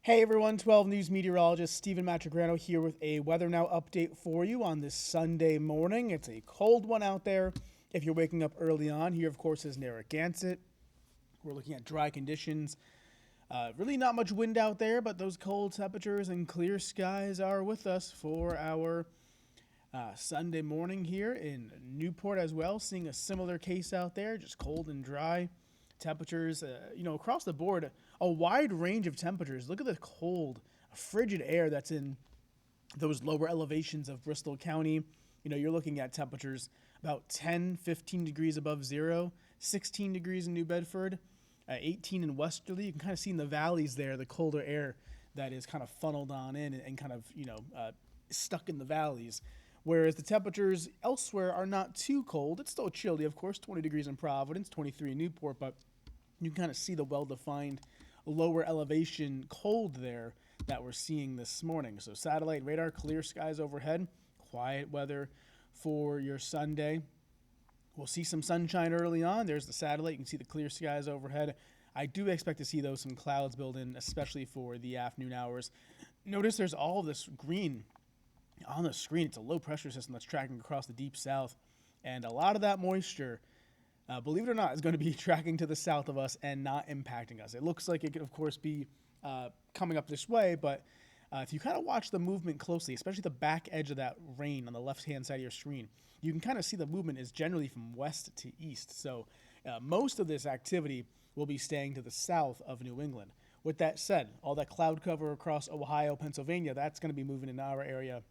Hey everyone, 12 News meteorologist Stephen Matrigrano here with a Weather Now update for you on this Sunday morning. It's a cold one out there if you're waking up early on. Here, of course, is Narragansett. We're looking at dry conditions. Really not much wind out there, but those cold temperatures and clear skies are with us for our Sunday morning here in Newport as well. Seeing a similar case out there, just cold and dry. Temperatures, across the board, a wide range of temperatures. Look at the cold, frigid air that's in those lower elevations of Bristol County. You're looking at temperatures about 10, 15 degrees above zero, 16 degrees in New Bedford, 18 in Westerly. You can kind of see in the valleys there the colder air that is kind of funneled on in and kind of, stuck in the valleys. Whereas the temperatures elsewhere are not too cold. It's still chilly, of course, 20 degrees in Providence, 23 in Newport, but you can kind of see the well-defined lower elevation cold there that we're seeing this morning. So satellite radar, clear skies overhead, quiet weather for your Sunday. We'll see some sunshine early on. There's the satellite. You can see the clear skies overhead. I do expect to see, though, some clouds build in, especially for the afternoon hours. Notice there's all this green on the screen. It's a low pressure system that's tracking across the deep south, and a lot of that moisture, believe it or not, is going to be tracking to the south of us and not impacting us. It looks like it could, of course, be coming up this way, but if you kind of watch the movement closely, especially the back edge of that rain on the left-hand side of your screen, you can kind of see the movement is generally from west to east. So most of this activity will be staying to the south of New England. With that said, all that cloud cover across Ohio, Pennsylvania, that's going to be moving in our area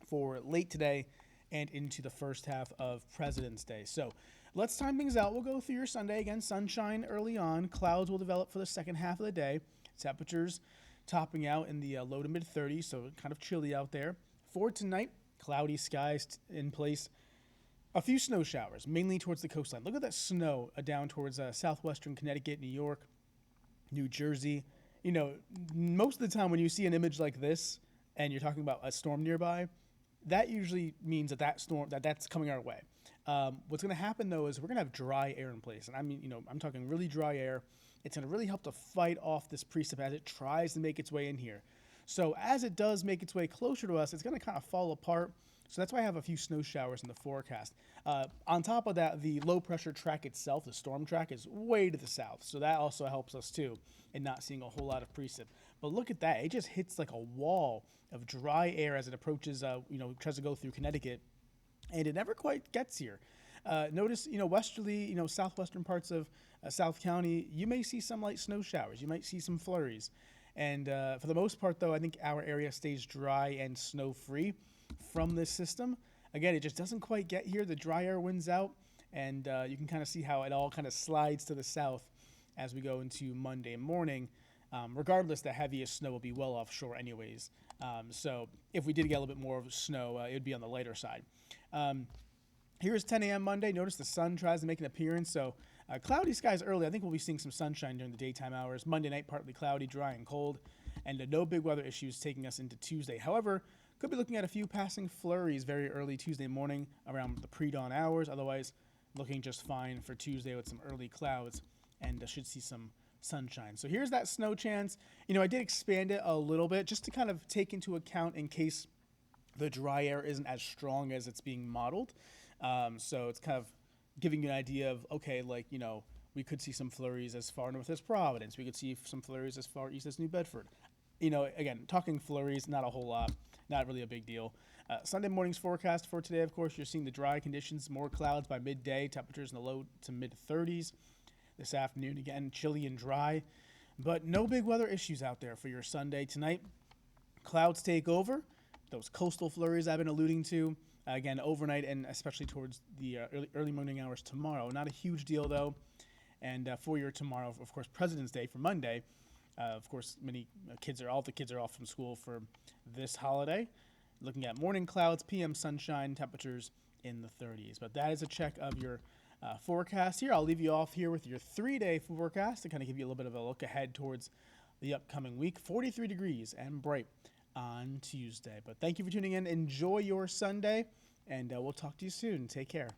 for late today and into the first half of President's Day. So let's time things out. We'll go through your Sunday. Again, sunshine early on. Clouds will develop for the second half of the day. Temperatures topping out in the low to mid 30s, so kind of chilly out there. For tonight, cloudy skies in place. A few snow showers, mainly towards the coastline. Look at that snow down towards southwestern Connecticut, New York, New Jersey. Most of the time when you see an image like this and you're talking about a storm nearby, that usually means that's coming our way. What's going to happen, though, is we're going to have dry air in place. And I'm talking really dry air. It's going to really help to fight off this precip as it tries to make its way in here. So as it does make its way closer to us, it's going to kind of fall apart. So that's why I have a few snow showers in the forecast. On top of that, the low pressure track itself, the storm track, is way to the south. So that also helps us, too, in not seeing a whole lot of precip. But look at that. It just hits like a wall of dry air as it approaches, tries to go through Connecticut. And it never quite gets here. Notice, westerly, southwestern parts of South County, you may see some light snow showers. You might see some flurries. And for the most part, though, I think our area stays dry and snow-free from this system. Again, it just doesn't quite get here. The dry air wins out, and you can kind of see how it all kind of slides to the south as we go into Monday morning. Regardless, the heaviest snow will be well offshore anyways. So if we did get a little bit more of snow, it would be on the lighter side. Here's 10 a.m. Monday. Notice the sun tries to make an appearance. So cloudy skies early. I think we'll be seeing some sunshine during the daytime hours. Monday night, partly cloudy, dry, and cold. And no big weather issues taking us into Tuesday. However, could be looking at a few passing flurries very early Tuesday morning around the pre-dawn hours. Otherwise, looking just fine for Tuesday with some early clouds, and should see some sunshine. So here's that snow chance. I did expand it a little bit just to kind of take into account in case the dry air isn't as strong as it's being modeled. So it's kind of giving you an idea of, okay, we could see some flurries as far north as Providence. We could see some flurries as far east as New Bedford. Again, talking flurries, not a whole lot, not really a big deal. Sunday morning's forecast for today, of course, you're seeing the dry conditions, more clouds by midday, temperatures in the low to mid 30s. This afternoon, again, chilly and dry, but no big weather issues out there for your Sunday. Tonight, clouds take over. Those coastal flurries I've been alluding to, again, overnight and especially towards the early morning hours tomorrow. Not a huge deal, though. And for your tomorrow, of course, President's Day for Monday. Of course, all the kids are off from school for this holiday. Looking at morning clouds, PM sunshine, temperatures in the 30s. But that is a check of your forecast here. I'll leave you off here with your 3-day forecast to kind of give you a little bit of a look ahead towards the upcoming week. 43 degrees and bright on Tuesday. But thank you for tuning in. Enjoy your Sunday, and we'll talk to you soon. Take care.